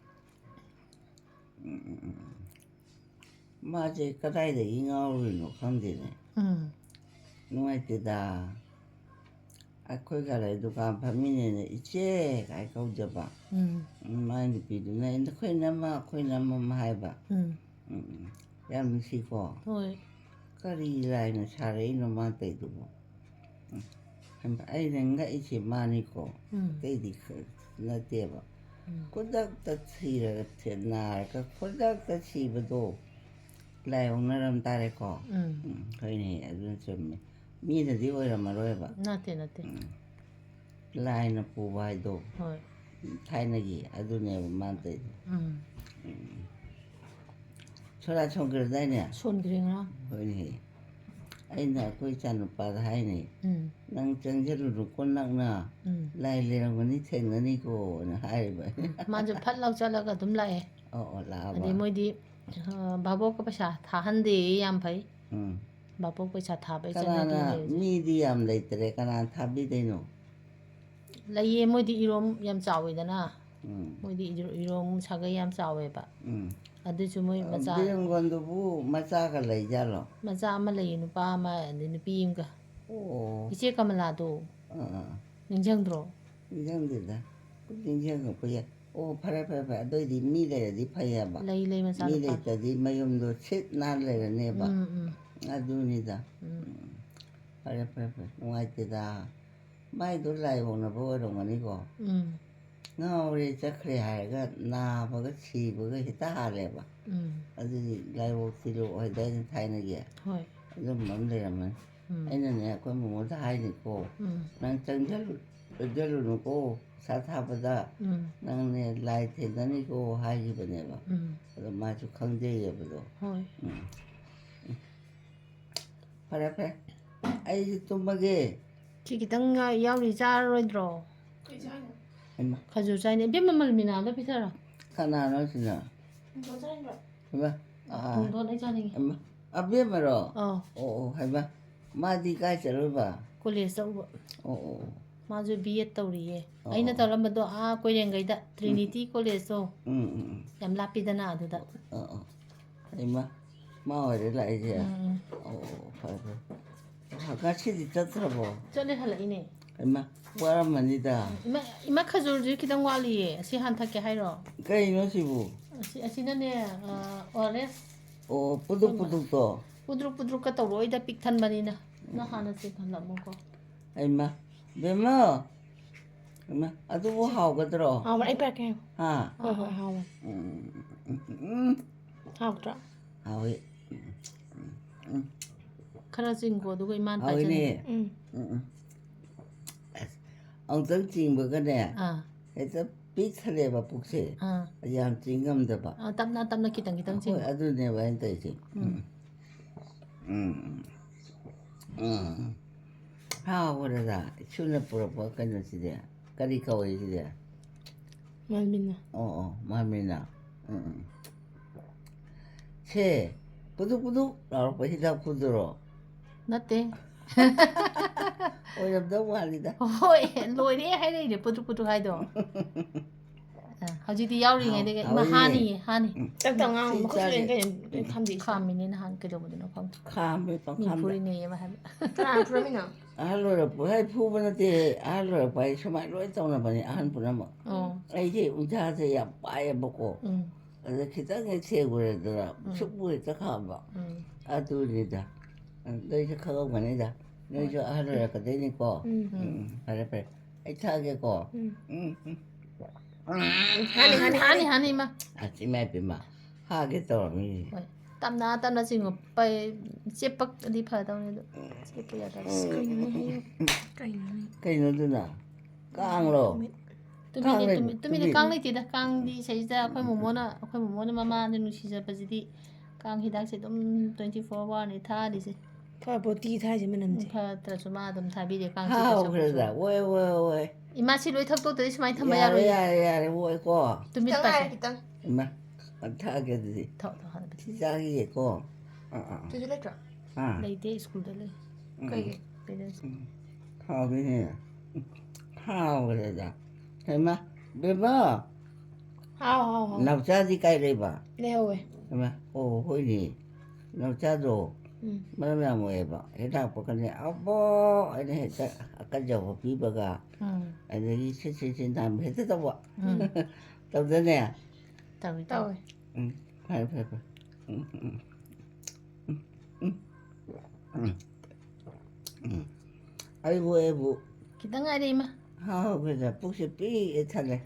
마제 까다이데 잉아오리노 칸데네 누아이테다 아코이가라 두간 파미네네 이제 가이카우자바 마인드 비드나 인데 코이나마 하이바 얌시고 호이 까리라이나 차레이노 마테두고 아이nen가 이치 마니고 데이디 나테바 고닥다 치라 테나가 고닥다 치버도 라이오나람 따레고 거이니 아주 좀 미드디 오이라 마로에바 나테 라이나 부바이도 호이 타이나기 아두네 만테 초라 총그르다냐 손그링라 거이니 아이나 거이 찬 빠다 하이니 난 정제루로 꼴락나 라이레랑 거니 탱나니고 하이바 마저 팔라우 잘라가 ꯑꯗꯨꯝ ꯂꯥꯛꯑꯦ 라바 ꯑꯗꯩ ꯃꯣꯏꯗꯤ ꯕꯥꯕꯣꯛꯀ ꯄꯩꯁꯥ ꯊꯥꯍꯟꯗꯦ ꯌꯥꯝ ꯐꯩ ꯕꯥꯕꯣꯛ ꯄꯩꯁꯥ ꯊꯥꯕꯩ ꯆꯠꯅꯕꯤ ꯀꯅꯥꯅ ꯃꯤꯗꯤ ꯌꯥꯝ ꯂꯩꯇ꯭ꯔꯦ ꯀꯅꯥꯅ ꯊꯥꯕꯤꯗꯣꯏꯅꯣ ꯂꯩꯌꯦ ꯃꯣꯏꯗꯤ ꯏꯔꯣꯝ ꯌꯥꯝ ꯆꯥꯎꯋꯤꯗꯅ ꯃꯣꯏꯗꯤ ꯏꯔꯣꯝ ꯁꯥꯒꯩ ꯌꯥꯝ ꯆꯥꯎꯋꯦꯕ ꯑꯗꯨꯁꯨ ꯃꯣꯏ ꯃꯆꯥ 비령건도부 마차가 레이자로 ꯃꯆꯥ ꯑꯃ ꯂꯩꯌꯦ ꯅꯨꯄꯥ ꯑꯃ ꯑꯗꯩ ꯅꯨꯄꯤ ꯑꯃꯒ 이제 까말라도 닌장드로 인정된다 인정은 뭐야 오 파래 너희들 미래야지 파야봐 레이 마사 미래까지 마음도 셋 날래네 봐 아두니다 파래 농아이때다 마이도 라이 오늘 보러 가니고 ꯉꯥꯎꯔꯦ ꯆꯠꯈ꯭ꯔꯦ ꯍꯥꯏꯔꯒ ꯅꯥꯕꯒ ꯁꯤꯕꯒ ꯍꯦꯛꯇ ꯍꯥꯜꯂꯦꯕ ꯑꯗꯨꯗꯤ ꯂꯥꯏꯕꯛ ꯊꯤꯔꯣ ꯍꯥꯏꯗꯥꯏꯅꯦ ꯊꯥꯏꯅꯒꯤ ꯍꯣꯏ ꯑꯗꯨꯝꯕ ꯑꯃ ꯂꯩꯔꯝꯃꯅꯤ ꯑꯩꯅꯅꯦ ꯑꯩꯈꯣꯏ ꯃꯉꯣꯟꯗ ꯍꯥꯏꯅꯤꯀꯣ ꯅꯪ ꯆꯪꯁꯤꯜꯂꯨꯅꯨꯀꯣ ꯄꯩꯁꯥ ꯊꯥꯕꯗ ꯅꯪꯅꯦ ꯂꯥꯏ ꯊꯦꯡꯅꯅꯤꯀꯣ ꯍꯥꯏꯈꯤꯕꯅꯦꯕ ꯑꯗꯣ ꯃꯥꯁꯨ ꯈꯪꯖꯩꯌꯦꯕꯗꯣ ꯍꯣꯏ ꯐꯔꯦ ꯐꯔꯦ ꯑꯩꯁꯨ ꯇꯨꯝꯃꯒꯦ ꯁꯤ ꯈꯤꯇꯪ ꯌꯥꯎꯔꯤ ꯆꯥꯔꯔꯣꯏꯗ꯭ꯔꯣ ꯏꯃꯥ ꯈꯖꯨꯔ ꯆꯥꯏꯅꯦ ꯏꯕꯦꯝ ꯃꯃꯜ ꯃꯤꯅꯥꯗ ꯄꯤꯊꯔꯣ ꯀꯅꯥꯅꯣ ꯁꯤꯅ ꯏꯃꯥ ꯄꯨꯡꯗꯣꯟ ꯑꯩ ꯆꯥꯅꯤꯡꯉꯦ ꯏꯃꯥ ꯑꯕꯦꯝꯃꯔꯣ ꯑꯥ ꯑꯣ ꯍꯥꯏꯕ ꯃꯥꯗꯤ ꯀꯥꯏ ꯆꯠꯂꯨꯕ ꯀꯣꯂꯦꯖ ꯆꯠꯂꯨꯕ ꯑꯣ ꯃꯥꯁꯨ ꯕꯤ ꯑꯦꯗ ꯇꯧꯔꯤꯌꯦ ꯑꯣ ꯑꯩꯅ ꯇꯧꯔꯝꯕꯗꯣ ꯀꯣꯏꯔꯦꯡꯒꯩꯗ ꯇ꯭ꯔꯤꯅꯤꯇꯤ ꯀꯣꯂꯦꯖꯇꯣ ꯎꯝ ꯌꯥꯝ ꯂꯥꯞꯄꯤꯗꯅ ꯑꯗꯨꯗ ꯑꯣ ꯏꯃꯥ ꯃꯥ ꯑꯣꯏꯔꯦ ꯂꯥꯛꯏꯁꯦ ꯎꯝ ꯑꯣ ꯐꯔꯦ ꯐꯔꯦ ꯉꯁꯤꯗꯤ ꯆꯠꯇ꯭ꯔꯕꯣ ꯆꯠꯂꯦ ꯍꯜꯂꯛꯏꯅꯦ ꯏꯃꯥ ꯋꯥꯔꯝꯃꯅꯤꯗ ꯏꯃꯥ ꯈꯖꯨꯔꯁꯨ ꯈꯤꯇꯪ ꯋꯥꯠꯂꯤꯌꯦ ꯑꯁꯤ ꯍꯥꯟꯊꯛꯀꯦ ꯍꯥꯏꯔꯣ ꯀꯩꯅꯣ ꯁꯤꯕꯨ ꯑꯁꯤꯅꯅꯦ ꯑꯣꯔꯦꯁ ꯑꯣ ꯄꯨꯗꯨꯛꯇꯣ ꯄꯨꯗ꯭ꯔꯨꯛꯀ ꯇꯧꯔꯛꯑꯣꯏꯗ ꯄꯤꯛ ꯊꯟꯕꯅꯤꯅ ꯅꯪ ꯍꯥꯟꯅ ꯆꯦꯛꯍꯜꯂꯝꯃꯣꯀꯣ ꯏꯃꯥ ꯕꯦꯝꯃ ꯏꯃꯥ ꯑꯗꯨꯕꯨ ꯍꯥꯎꯒꯗ꯭ꯔꯣ ꯍꯥꯎꯕ꯭ꯔꯥ ꯑꯩ ꯄꯥꯔꯛꯀꯦ ꯍꯥ ꯍꯣꯏ ꯍꯣꯏ ꯍꯥꯎꯕꯅꯤ ꯍꯥꯎꯇ꯭ꯔꯥ ꯍꯥꯎꯏ ꯈꯔ ꯆꯤꯡꯀꯣ ꯑꯗꯨꯒ ꯏꯃꯥꯟ ꯍꯥꯎꯏꯅꯦ ꯄꯥꯏꯖꯅꯤ ꯑꯁ ꯑꯃꯨꯛꯇꯪ ꯆꯤꯡꯕꯒꯅꯦ ꯑꯥ ꯍꯦꯛꯇ ꯄꯤꯛꯊꯜꯂꯦꯕ ꯄꯨꯛꯁꯦ ꯌꯥꯝ ꯆꯤꯡ ꯉꯝꯗꯕ ꯇꯞꯅ ꯈꯤꯇꯪ ꯍꯣꯏ ꯆꯤꯡ ꯑꯗꯨꯅꯦꯕ ꯑꯩꯅ ꯇꯧꯔꯤꯁꯦ ꯍꯥꯎꯕꯗ ꯏꯁꯨꯅ ꯄꯨꯔꯛꯄ ꯀꯩꯅꯣꯁꯤꯗꯤ ꯀꯔꯤ ꯀꯧꯏ ꯁꯤꯗꯤ ꯃꯥꯜꯃꯤꯅ ꯑꯣ ꯃꯥꯟꯃꯤꯅ ꯁꯦ ꯄꯨꯗꯨꯛ ꯂꯥꯎꯔꯛꯄ ꯍꯤꯗꯥꯛ ꯄꯨꯗꯨꯔꯣ ꯅꯠꯇꯦ ꯑꯣꯏꯔꯝꯗꯧ ꯃꯥꯜꯂꯤꯗ ꯍꯣꯏ ꯂꯣꯏꯔꯦ ꯍꯥꯏꯔꯛꯏꯅꯦ ꯄꯨꯗ꯭ꯔꯨꯛ ꯍꯥꯏꯗꯣ ꯍꯧꯖꯤꯛꯇꯤ ꯌꯥꯎꯔꯤꯉꯩꯗꯒ ꯏꯃꯥ ꯍꯥꯅꯤꯌꯦ ꯍꯥꯅꯤ ꯇꯞ ꯉꯥꯡ ꯈꯥꯝꯃꯤꯅꯦ ꯅꯍꯥꯟ ꯀꯩꯗꯧꯕꯗꯅꯣ ꯈꯪꯗꯦ ꯈꯥꯝꯃꯦ ꯃꯤ ꯄꯪꯈꯥꯝꯗ ꯐꯨꯔꯤꯅꯦꯌꯦ ꯍꯥꯏꯕ ꯀꯅꯥꯅ ꯐꯨꯔꯝꯃꯤꯅꯣ ꯑꯍꯜ ꯑꯣꯏꯔꯛꯄ ꯍꯦ ꯐꯨꯕ ꯅꯠꯇꯦ ꯑꯍꯜ ꯑꯣꯏꯔꯛꯄ ꯍꯥꯏ ꯁꯨꯃꯥꯏꯅ ꯂꯣꯏ ꯇꯧꯅꯕꯅꯤ ꯑꯍꯟ ꯄꯨꯝꯅꯃꯛ ꯑꯩꯁꯦ ꯎꯟꯁꯥꯁꯦ ꯌꯥꯝ ꯄꯥꯏꯌꯦꯕꯀꯣ ꯑꯗ ꯈꯤꯇꯪ ꯍꯦꯛ ꯊꯦꯡꯉꯨꯔꯦꯗꯅ ꯁꯨꯛꯄꯨ ꯍꯦꯛꯇ ꯈꯥꯝꯕ ꯑꯗꯨꯅꯤꯗ ꯅꯣꯏꯁꯨ ꯈꯪꯉꯝꯒꯅꯤꯗ ꯅꯣꯏꯁꯨ ꯑꯍꯜ ꯑꯣꯏꯔꯛꯀꯗꯣꯏꯅꯤꯀꯣ ꯐꯔꯦ ꯐꯔꯦ ꯑꯩ ꯊꯛꯑꯒꯦꯀꯣ ꯍꯥꯅꯤ ꯏꯃꯥ ꯑꯁ ꯏꯃꯥ ꯏꯄꯦꯝꯃ ꯍꯥꯒꯦ ꯇꯧꯔꯝꯃꯤꯅꯤ ꯍꯣꯏ ꯇꯞꯅ ꯆꯤꯡꯉꯣ ꯆꯦꯞꯄꯛꯑꯗꯤ ꯐꯗꯧꯅꯤ ꯑꯗꯣ ꯆꯦꯞꯄ ꯌꯥꯗꯕ ꯀꯩꯅꯣꯗꯨꯅ ꯀꯥꯡꯂꯣ ꯇꯨꯃꯤꯟꯅ ꯀꯥꯡ ꯂꯩꯇꯦꯗ ꯀꯥꯡꯗꯤ ꯏꯁꯩꯁꯤꯗ ꯑꯩꯈꯣꯏ ꯃꯣꯃꯣꯅ ꯃꯃꯥꯅ ꯅꯨꯡꯁꯤꯖꯕꯁꯤꯗꯤ ꯀꯥꯡ ꯍꯤꯗꯥꯛꯁꯦ ꯑꯗꯨꯝ 24 ꯑꯋꯥꯔꯅꯤ ꯊꯥꯔꯤꯁꯦ ꯐꯕꯣꯇꯤ ꯊꯥꯏꯁꯦ ꯃꯅꯝꯁꯦ ꯐꯠꯇ꯭ꯔꯁꯨ ꯃꯥ ꯑꯗꯨꯝ ꯊꯥꯕꯤꯔꯦ ꯀꯥꯡ ꯍꯥꯎꯈ꯭ꯔꯦꯗ ꯑꯣꯏ ꯏꯃꯥ ꯁꯤ ꯂꯣꯏ ꯊꯛꯇꯣꯛꯇ꯭ꯔꯗꯤ ꯁꯨꯃꯥꯏꯅ ꯊꯝꯕ ꯌꯥꯔꯦ ꯌꯥꯔꯣꯏꯌꯦ ꯌꯥꯔꯦ ꯑꯣꯏꯀꯣ ꯇꯨꯃꯤꯠ ꯈꯤꯇꯪ ꯄꯥꯏꯁꯦ ꯉꯥꯏꯔꯦ ꯈꯤꯇꯪ ꯏꯃꯥ ꯊꯛꯑꯒꯦ ꯑꯗꯨꯗꯤ ꯊꯛꯑꯣ ꯍꯥꯟꯅ ꯁꯤ ꯆꯥꯈꯤꯒꯦꯀꯣ ꯁꯤꯁꯨ ꯂꯩꯇ꯭ꯔꯣ ꯂꯩꯇꯦ ꯁ꯭ꯀꯨꯜꯗ ꯂꯩ ꯀꯩꯒꯤ ꯄꯦꯔꯦꯟꯁ ꯍꯥꯎꯕꯤꯅꯦ ꯍꯥꯎꯈ꯭ꯔꯦꯗ ꯏꯃꯥ ꯕꯦꯝꯃ ꯍꯥꯎ ꯅꯥꯎꯆꯥꯗꯤ ꯀꯥꯏ ꯂꯩꯕ ꯂꯩꯍꯧꯋꯦ ꯏꯃꯥ ꯑꯣ ꯍꯣꯏꯅꯦ ꯅꯥꯎꯆꯥꯗꯣ ꯎꯝ ꯃꯔꯝ ꯌꯥꯝ ꯑꯣꯏꯌꯦꯕ ꯍꯦꯛ ꯂꯥꯛꯄꯒꯅꯦ ꯑꯕꯣ ꯑꯩꯅ ꯍꯦꯛꯇ ꯑꯀꯟꯖꯕ ꯄꯤꯕꯒ ꯑꯗꯒꯤ ꯁꯤ ꯅꯥꯟꯕ ꯍꯦꯛꯇ ꯇꯧꯕ ꯇꯧꯗꯅꯦ ꯇꯧꯋꯦ ꯐꯔꯦ ꯑꯩꯕꯨ ꯈꯤꯇꯪ ꯉꯥꯏꯔꯦ ꯏꯃꯥ ꯍꯥꯎꯈ꯭ꯔꯦꯗ ꯄꯨꯛꯁꯦ ꯄꯤꯛꯑꯦ ꯊꯜꯂꯦ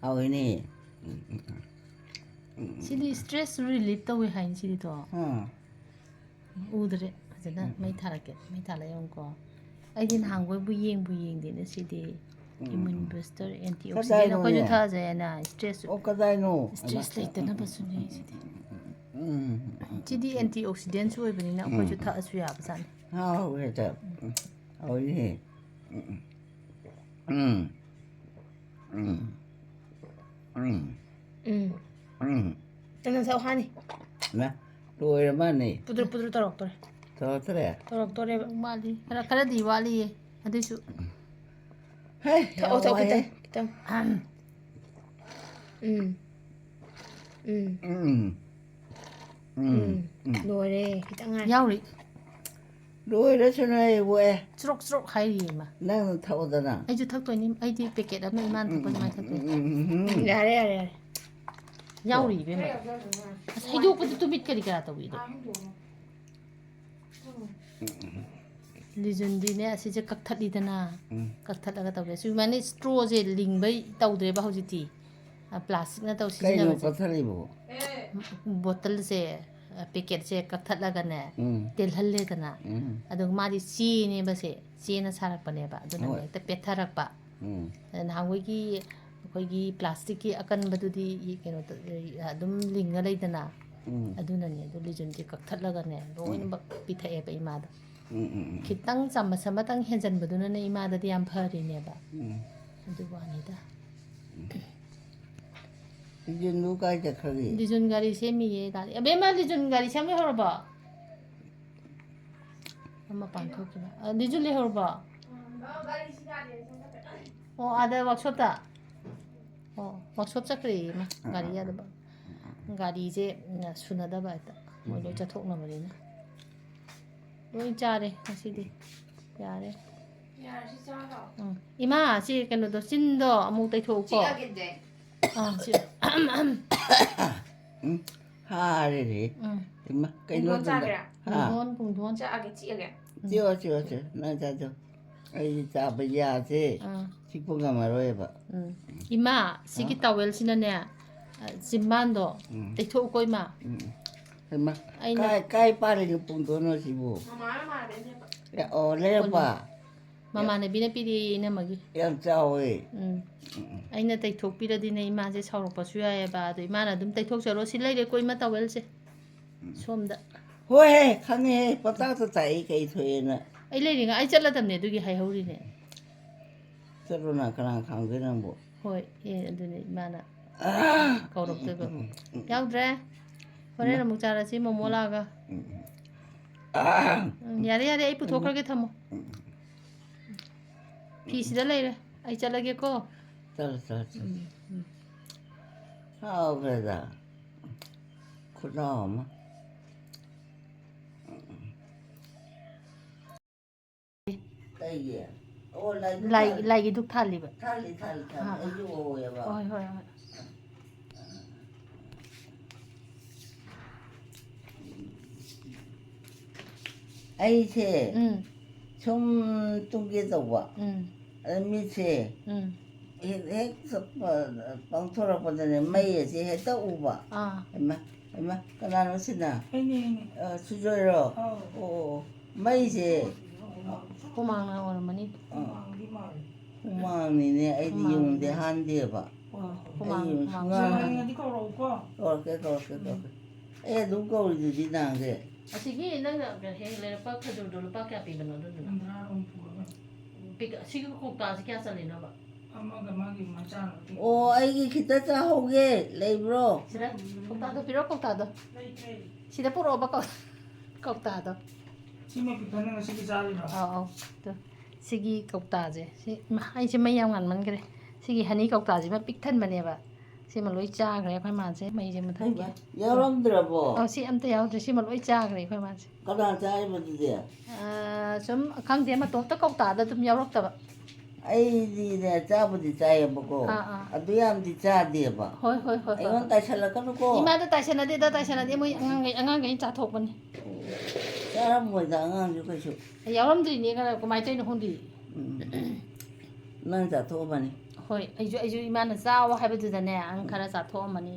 ꯍꯥꯎꯏꯅꯦ ꯁꯤꯗꯤ ꯁ꯭ꯇ꯭ꯔꯦꯁꯁꯨ ꯔꯤꯂꯤꯐ ꯇꯧꯋꯦ ꯍꯥꯏꯅꯤ ꯁꯤꯗꯤꯗꯣ ꯎꯗ꯭ꯔꯦ ꯐꯖꯅ ꯃꯩ ꯊꯥꯔꯛꯀꯦ ꯃꯩ ꯊꯥꯜꯂꯛ ꯌꯦꯡꯉꯨꯀꯣ ꯑꯩꯗꯤ ꯅꯍꯥꯟꯈꯣꯏꯕꯨ ꯌꯦꯡꯗꯦꯅꯦ ꯁꯤꯗꯤ ꯏꯃ꯭ꯌꯨꯟ ꯕꯨꯁꯇꯔ ꯑꯦꯟꯇꯤ ꯑꯣꯛꯁꯤꯗꯦꯟ ꯑꯩꯈꯣꯏꯁꯨ ꯊꯛꯑꯖꯩꯅ ꯏꯁꯇ꯭ꯔꯦꯁ ꯑꯣ ꯀꯗꯥꯏꯅꯣ ꯂꯩꯇꯅꯕꯁꯨꯅꯦ ꯁꯤꯗꯤ ꯁꯤꯗꯤ ꯑꯦꯟꯇꯤ ꯑꯣꯛꯁꯤꯗꯦꯟꯁꯨ ꯑꯣꯏꯕꯅꯤꯅ ꯑꯩꯈꯣꯏꯁꯨ ꯊꯛꯑꯁꯨ ꯌꯥꯕꯖꯥꯠꯅꯤ ꯍꯥꯎꯈ꯭ꯔꯦꯗ ꯍꯥꯎꯏꯅꯦ ꯅꯪ ꯊꯛꯑꯣ ꯍꯥꯅꯤ ꯂꯣꯏꯔ ꯃꯥꯜꯅꯦ ꯄꯨꯗ꯭ꯔꯨꯛ ꯇꯧꯔꯛꯇꯣꯔꯦ ꯇꯧꯔꯛꯇ꯭ꯔꯦ ꯋꯥꯠꯂꯤ ꯈꯔꯗꯤ ꯋꯥꯠꯂꯤꯌꯦ ꯑꯗꯨꯏꯁꯨ ꯊꯛꯑꯣ ꯈꯤꯇꯪ ꯂꯣꯏꯔꯦ ꯈꯤꯇꯪ ꯉꯥꯏ ꯌꯥꯎꯔꯤ ꯂꯣꯏꯔꯁꯨꯅ ꯑꯩꯕꯨ ꯆ꯭ꯔꯣꯛ ꯍꯥꯏꯔꯤꯌꯦ ꯏꯃꯥ ꯅꯪꯅ ꯊꯛꯑꯣꯗꯅ ꯑꯩꯁꯨ ꯊꯛꯇꯣꯏꯅꯤ ꯑꯩꯗꯤ ꯄꯦꯀꯦꯠ ꯑꯃ ꯏꯃꯥꯅ ꯊꯛꯄ ꯑꯗꯨꯃꯥꯏꯅ ꯊꯛꯇꯣꯏꯅꯤ ꯌꯥꯔꯦ ꯌꯥꯎꯔꯤ ꯏꯕꯦꯝꯃ ꯑꯁ ꯍꯩꯗꯣꯛꯄꯗꯤ ꯇꯨꯃꯤꯠ ꯀꯔꯤ ꯀꯔꯥ ꯇꯧꯏꯗꯣ ꯂꯤꯖꯨꯟꯗꯤꯅꯦ ꯑꯁꯤꯁꯦ ꯀꯛꯊꯠꯂꯤꯗꯅ 음. ꯀꯛꯊꯠꯂꯒ ꯇꯧꯒꯦ ꯁꯨꯃꯥꯏꯅ ꯁ꯭ꯇ꯭ꯔꯣꯁꯦ ꯂꯤꯡꯕꯩ ꯇꯧꯗ꯭ꯔꯦꯕ ꯍꯧꯖꯤꯛꯇꯤ ꯄ꯭ꯂꯥꯁꯇꯤꯛꯅ ꯇꯧ 까이노 ꯁꯤꯖꯤꯟꯅꯕꯁꯦ 빠타리보. ꯕꯣꯇꯜꯁꯦ ꯄꯦꯀꯦꯠꯁꯦ ꯀꯛꯊꯠꯂꯒꯅꯦ 음. ꯇꯦꯜꯍꯜꯂꯦꯗꯅ ꯑꯗꯨꯒ ꯃꯥꯗꯤ ꯆꯦꯅꯦꯕꯁꯦ ꯆꯦꯅ ꯁꯥꯔꯛꯄꯅꯦꯕ ꯑꯗꯨꯅ ꯍꯣꯏ. ꯍꯦꯛꯇ ꯄꯦꯠꯊꯔꯛꯄ 음. ꯅꯍꯥꯟꯋꯥꯏꯒꯤ ꯑꯩꯈꯣꯏꯒꯤ ꯄ꯭ꯂꯥꯁꯇꯤꯛꯀꯤ ꯑꯀꯟꯕꯗꯨꯗꯤ ꯀꯩꯅꯣ ꯑꯗꯨꯝ ꯂꯤꯡꯉ ꯂꯩꯗꯅ 음. ꯑꯗꯨꯅꯅꯦ ꯑꯗꯨ ꯂꯤꯖꯨꯟꯁꯦ ꯀꯛꯊꯠꯂꯒꯅꯦ ꯂꯣꯏꯅꯃꯛ ꯄꯤꯊꯛꯑꯦꯕ ꯏꯃꯥꯗ 음. ꯈꯤꯇꯪ ꯆꯥꯃꯁ ꯑꯃꯇꯪ ꯍꯦꯟꯖꯟꯕꯗꯨꯅꯅꯦ 이마ꯗꯗꯤ ꯌꯥꯝ ꯐꯔꯤꯅꯦꯕ 음. ꯑꯗꯨ ꯋꯥꯅꯤꯗ 이제 누가 이제 거기 리준 가리 셈이에 가리 맨날 리준 가리 셈이 허러봐 엄마 반토끼나 리준 리 허러봐 아들 왁숍다 왁숍 작그리 가리 야다 봐 가리 이제 순하다봐 했다 뭐 이제 톡나 버리네 ꯂꯣꯏ ꯆꯥꯔꯦ ꯉꯁꯤꯗꯤ ꯌꯥꯔꯦ ꯌꯥꯔꯁꯤ ꯆꯥꯔꯣ 이마 ꯁꯤ ꯀꯩꯅꯣꯗꯣ ꯆꯤꯟꯗꯣ ꯑꯃꯨꯛ ꯇꯩꯊꯣꯛꯎꯀꯣ ꯆꯤꯛꯑꯒꯦꯗꯦ ꯁꯤ 하리리 임마 공돈 짜게야. 붕돈 짜게 찌게 찌워 나 자죠 아이 잡아야지 식품가 말로 해봐 이마 시기 타웰시나네 짐만도 떼토고 이마 임마 까이 빠르게 뿡도는 시부 마마 렌제 야 어레봐 마마네 비네 비리네 먹이 양 짜오이 ꯑꯩꯅ ꯇꯩꯊꯣꯛꯄꯤꯔꯗꯤꯅꯦ ꯏꯃꯥꯁꯦ ꯁꯥꯎꯔꯛꯄꯁꯨ ꯌꯥꯏꯑꯕ ꯑꯗꯣ ꯏꯃꯥꯅ ꯑꯗꯨꯝ ꯇꯩꯊꯣꯛꯆꯔꯣ ꯁꯤ ꯂꯩꯔꯦ ꯀꯣꯏꯃ ꯇꯥꯋꯦꯜꯁꯦ ꯁꯣꯝꯗ ꯍꯣꯏ ꯈꯪꯉꯦ ꯄꯇꯥꯛꯇ ꯇꯥꯏ ꯀꯩ ꯊꯣꯛꯑꯦꯅ ꯑꯩ ꯂꯩꯔꯤꯉꯩ ꯑꯩ ꯆꯠꯂꯗꯝꯅꯦ ꯑꯗꯨꯒꯤ ꯍꯥꯏꯍꯧꯔꯤꯅꯦ ꯆꯠꯂꯨꯅ ꯀꯅꯥ ꯈꯪꯒꯦ ꯅꯪꯕꯨ ꯍꯣꯏ ꯑꯗꯨꯅꯦ ꯏꯃꯥꯅ ꯀꯧꯔꯛꯇꯣꯏꯕ ꯌꯥꯎꯗ꯭ꯔꯦ ꯍꯣꯔꯦꯟ ꯑꯃꯨꯛ ꯆꯥꯔꯁꯤ ꯃꯣꯃꯣ ꯂꯥꯛꯑꯒ ꯌꯥꯔꯦ ꯑꯩ ꯄꯨꯊꯣꯛꯈ꯭ꯔꯒꯦ ꯊꯝꯃꯣ ꯐꯤꯁꯤꯗ ꯂꯩꯔꯦ ꯑꯩ ꯆꯠꯂꯒꯦꯀꯣ ꯆꯠꯂꯣ 하오베다 그럼 따이게 ꯂꯥꯏꯒꯤ ꯙꯨꯛ ꯊꯥꯜꯂꯤꯕ 탈리 아주 오해봐 ꯍꯣꯏ 아이세 좀 뚱게도 봐 밑에 핵 방토라 보다네 마이에서 했다 우바 엄마 그나는 쓰나 수저로 마이세 후망나 오르머니 후망이네 아이디 용데 한데 봐 후망 그렇게 애 누가 우리들이 나게 ꯑꯁꯤꯒꯤ ꯅꯪꯅ ꯍꯦꯛ ꯂꯩꯔꯛꯄ ꯈꯖꯨꯔꯗꯣ ꯂꯨꯄꯥ ꯀꯌꯥ ꯄꯤꯕꯅꯣ ꯑꯗꯨꯗꯨꯅ ꯁꯤꯒꯤ ꯀꯧꯇꯥꯁꯤ ꯀꯌꯥ ꯆꯠꯂꯤꯅꯣꯕ ꯑꯩꯒꯤ ꯈꯤꯇ ꯆꯥꯍꯧꯒꯦ ꯂꯩꯕ꯭ꯔꯣ ꯁꯤꯗ ꯀꯧꯇꯥꯗꯣ ꯄꯤꯔꯣ ꯀꯧꯇꯥꯗꯣ ꯁꯤꯗ ꯄꯨꯔꯛꯑꯣꯕ ꯀꯧꯇꯥꯗꯣ 시메 피카는 시기 자리라. ꯑꯧ ꯁꯤꯒꯤ ꯀꯧꯇꯥꯁꯦ ꯑꯩꯁꯦ ꯃꯩ ꯌꯥꯝ ꯉꯥꯟꯃꯟꯈ꯭ꯔꯦ ꯁꯤꯒꯤ ꯍꯅꯤ ꯀꯧꯇꯥꯁꯤꯃ ꯄꯤꯛ ꯊꯟꯕꯅꯦꯕ ꯁꯤꯃ ꯂꯣꯏ ꯆꯥꯈ꯭ꯔꯦ ꯑꯩꯈꯣꯏ ꯃꯥꯁꯦ ꯃꯩꯁꯦ ꯃꯨꯊꯠꯀꯦ ꯌꯥꯎꯔꯝꯗ꯭ꯔꯕꯣ ꯁꯤ ꯑꯝꯇ ꯌꯥꯎꯗ꯭ꯔꯦ ꯁꯤꯃ ꯂꯣꯏ ꯆꯥꯈ꯭ꯔꯦ ꯑꯩꯈꯣꯏ ꯃꯥꯁꯦ ꯀꯅꯥ ꯆꯥꯔꯤꯕꯗꯨꯗꯤ ꯁꯨꯝ ꯈꯪꯗꯦ ꯃꯇꯣꯝꯇ ꯀꯧꯇꯥꯗ ꯑꯗꯨꯝ ꯌꯥꯎꯔꯛꯇꯕ ꯑꯩꯗꯤꯅꯦ ꯆꯥꯕꯨꯗꯤ ꯆꯥꯏꯌꯦꯕꯀꯣ ꯑꯗꯨ ꯌꯥꯝꯗꯤ ꯆꯥꯗꯦꯕ ꯍꯣꯏ ꯑꯩꯉꯣꯟꯗ ꯇꯥꯏꯁꯜꯂꯛꯀꯅꯨꯀꯣ 이마도 따셔나대 ꯃꯣꯏ ꯑꯉꯥꯡꯈꯩ ꯆꯥꯊꯣꯛꯄꯅꯤ ꯆꯥꯔꯝꯃꯣꯏꯗ ꯑꯉꯥꯡꯁꯨ ꯀꯩꯁꯨ ꯌꯥꯎꯔꯝꯗ꯭ꯔꯤꯅꯦ ꯀꯃꯥꯏꯅ ꯇꯧꯔꯤꯅꯣ ꯈꯪꯗꯦ ꯅꯪ ꯆꯥꯊꯣꯛꯑꯃꯅꯤ ꯍꯣꯏ ꯑꯩꯁꯨ ꯏꯃꯥꯅ ꯆꯥꯎ ꯍꯥꯏꯕꯗꯨꯗꯅꯦ ꯈꯔ ꯆꯥꯊꯣꯛꯑꯝꯃꯅꯤ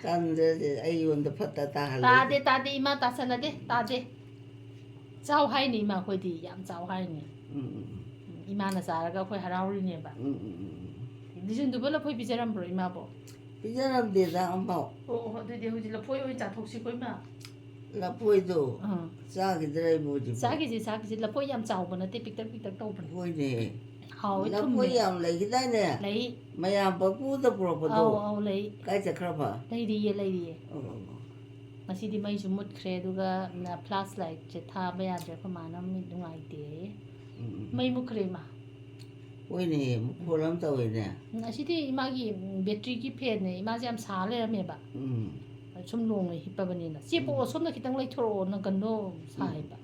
ꯆꯥꯟꯗ꯭ꯔꯗꯤ ꯑꯩꯉꯣꯟꯗ ꯐꯠꯇ ꯇꯥꯍꯜꯂꯦ ꯇꯥꯗꯦ ꯏꯃꯥ ꯇꯥꯁꯟꯅꯗꯦ ꯇꯥꯗꯦ ꯆꯥꯎ ꯍꯥꯏꯅꯤ ꯏꯃꯥ ꯑꯩꯈꯣꯏꯗꯤ ꯌꯥꯝ ꯆꯥꯎ ꯍꯥꯏꯅꯤ 이마나 ꯆꯥꯔꯒ ꯑꯩꯈꯣꯏ ꯍꯔꯥꯎꯔꯤꯅꯦꯕ ꯂꯤꯖꯨꯟꯗꯨꯕꯨ ꯂꯐꯣꯏ ꯄꯤꯖꯔꯝꯕ꯭ꯔꯣ 이마ꯕꯣ ꯄꯤꯖꯔꯝꯗꯦꯗ ꯑꯝꯐꯥꯎ ꯑꯗꯨꯗꯤ ꯍꯧꯖꯤꯛ ꯂꯐꯣꯏ ꯑꯣꯏꯅ ꯆꯥꯊꯣꯛꯁꯤꯀꯣ 이마 ꯂꯐꯣꯏꯗꯣ ꯆꯥꯈꯤꯗ꯭ꯔꯦ ꯏꯕꯣꯖꯤꯕꯣ ꯆꯥꯈꯤꯁꯤ ꯂꯐꯣꯏ ꯌꯥꯝ ꯆꯥꯎꯕ ꯅꯠꯇꯦ ꯄꯤꯛꯇꯛ ꯇꯧꯕꯅꯤ ꯍꯣꯏꯅꯦ ꯍꯥꯎꯋꯦ ꯂꯐꯣꯏ ꯌꯥꯝ ꯂꯩꯈꯤꯗꯥꯏꯅꯦ ꯂꯩ ꯃꯌꯥꯝ ꯄꯄꯨꯗ ꯄꯨꯔꯛꯄꯗꯣ ꯑꯧ ꯂꯩ ꯀꯥꯏ ꯆꯠꯈ꯭ꯔꯕ ꯂꯩꯔꯤꯌꯦ ꯉꯁꯤꯗꯤ ꯃꯩꯁꯨ ꯃꯨꯠꯈ꯭ꯔꯦ ꯑꯗꯨꯒ ꯐ꯭ꯂꯥꯁ ꯂꯥꯏꯠꯁꯦ ꯊꯥꯕ ꯌꯥꯗ꯭ꯔꯦ ꯑꯩꯈꯣꯏ ꯃꯥꯅ ꯃꯤꯠ ꯅꯨꯡꯉꯥꯏꯇꯦ ꯃꯩ ꯃꯨꯠꯈ꯭ꯔꯦ ꯏꯃꯥ ꯍꯣꯏꯅꯦ ꯃꯈꯣꯜ ꯑꯃ ꯇꯧꯋꯦꯅꯦ ꯑꯁꯤꯗꯤ ꯏꯃꯥꯒꯤ ꯕꯦꯇ꯭ꯔꯤꯒꯤ ꯐꯦꯟꯅꯦ ꯏꯃꯥꯁꯦ ꯌꯥꯝ ꯁꯥ ꯂꯩꯔꯝꯃꯦꯕ ꯁꯨꯝ ꯂꯣꯡꯅ ꯍꯤꯞꯄꯕꯅꯤꯅ ꯆꯦꯄꯣꯛꯑꯣ ꯁꯣꯝꯗ ꯈꯤꯇꯪ ꯂꯩꯊꯣꯔꯛꯑꯣ ꯅꯪꯒꯟꯗꯣ ꯁꯥꯏꯕ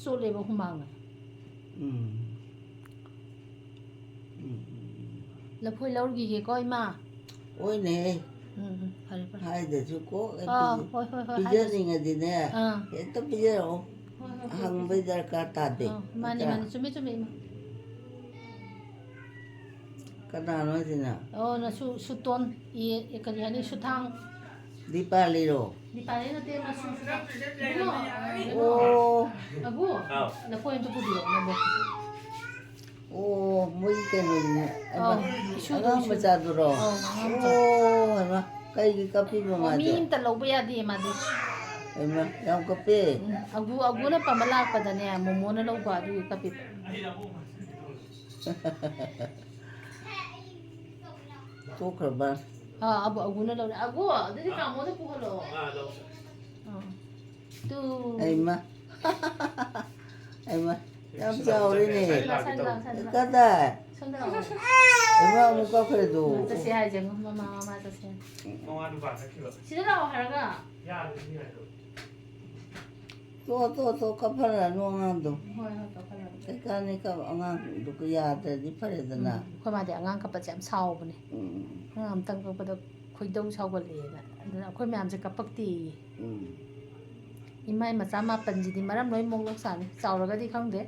ꯆꯣꯠꯂꯦꯕ ꯍꯨꯃꯥꯡꯅ ꯂꯐꯣꯏ ꯂꯧꯔꯨꯈꯤꯒꯦꯀꯣ ꯏꯃꯥ ꯍꯣꯏꯅꯦ ꯐꯔꯦ ꯍꯥꯏꯗꯁꯨ ꯀꯣ ꯍꯣꯏ ꯄꯤꯖꯅꯤꯡꯉꯗꯤꯅꯦ ꯍꯦꯛꯇ ꯄꯤꯖꯔꯛꯑꯣ 항배 잘까 따대. 많이 좀 이마. 까다노 지나. 나 수돈 이 그냥 아니 수탕. 디팔리로. Di pare na tayo masusunod. 오. Abu, na po yung tupudio. 오, 뭐 이게는 isudo. 아가 마자도로. 오, 하나 까이기 카피 뭐 맞아. Umiim talaw ba yadi, madi. 얼마? 양 카피. Agu na pamalak pa da niya. Mumo na law ba, di kapit. 또 그러봐. Agu na law. Agu, dili ka mo na po halo. Tu. 얼마? 얼마? 깜짝 어리네. Sandal. 까다. Sandal. 얼마 못 가 그래도. Sa siya dyan, mama sa siya. 멍 하는 거 아니야? 키가. Sino na ako haraga? 야, 누구야 이거? 또 카파라 노안도. Hoy, to pala. 그러니까 ang dukuya di paredana. Ko ma de angang kapat jam saw bane. Ang tang ko pada khoi dau saw gol le na. Aduna khoi myam je kapak ti. Imai ma chama panji di maram loi mong lok san. Saw ra ga di khang de.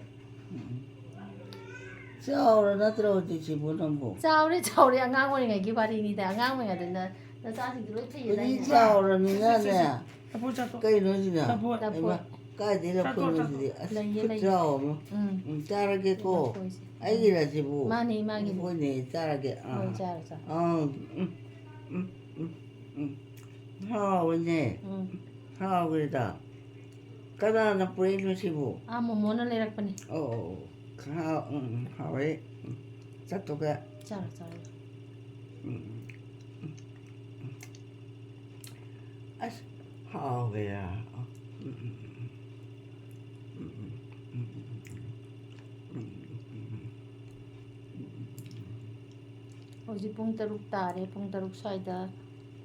Chao na 들어오지 집어는 뭐. Saw re angang ori ngai gi bari ni da angang ma de na sa si loi thai na. 이 chao 니나 네. 보자 또. cây nó gì nào? 다 보아. cái đấy là phương là gì? Cứ chao mà. 자라게 고. 아기라 집어. Mani magi. 뭐니 자라게. Hoy jar sa. 하오네. 하오그다. 까다나 뿌리는 집어. Mo mo na lerak pa ni. 하오에. 자토가. Jar. 하오야. Hoje pung taruk tare, pung taruk saida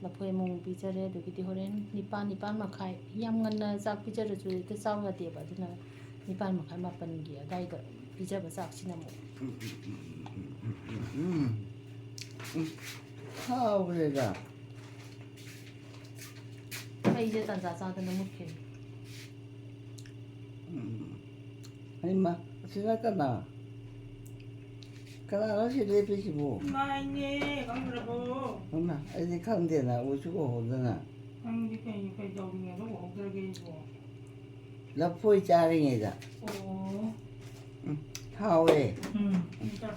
lapoi mong picture do kiti horen nipan makai yam ngan sak picture chu te saw ya te ba dina nipan makai mapan gi dai da picture ba sak sinamo 하오그래가. kai je tan sa da na mukhe 아니마 지나가나. 까다나 시대 비시고. 나이네 강들고. 엄마, 어디 강대나 오시고 오더나. 강디께 이거 저기에 너 어떻게 이거. 라포이 짜링이다. 오. 하오에. 진짜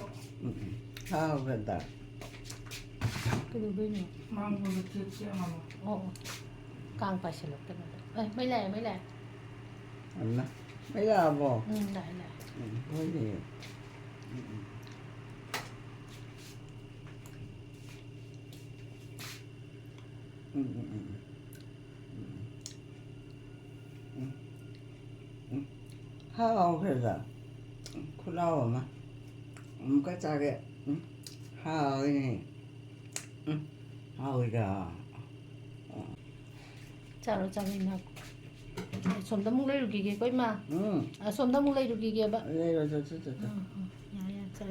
하오그다. ke do be ni 망고도 진짜 많아. kang pa sila ta mai le 엄마, 내가 뭐. dai 뭐니. 하오그다. 콜라오마. 뭔가 짜게. 하오이니. 하오이가. charo chami na som da mung lai ru gi ge koi ma som da mung lai ru gi ge ba 내가 저. ya cha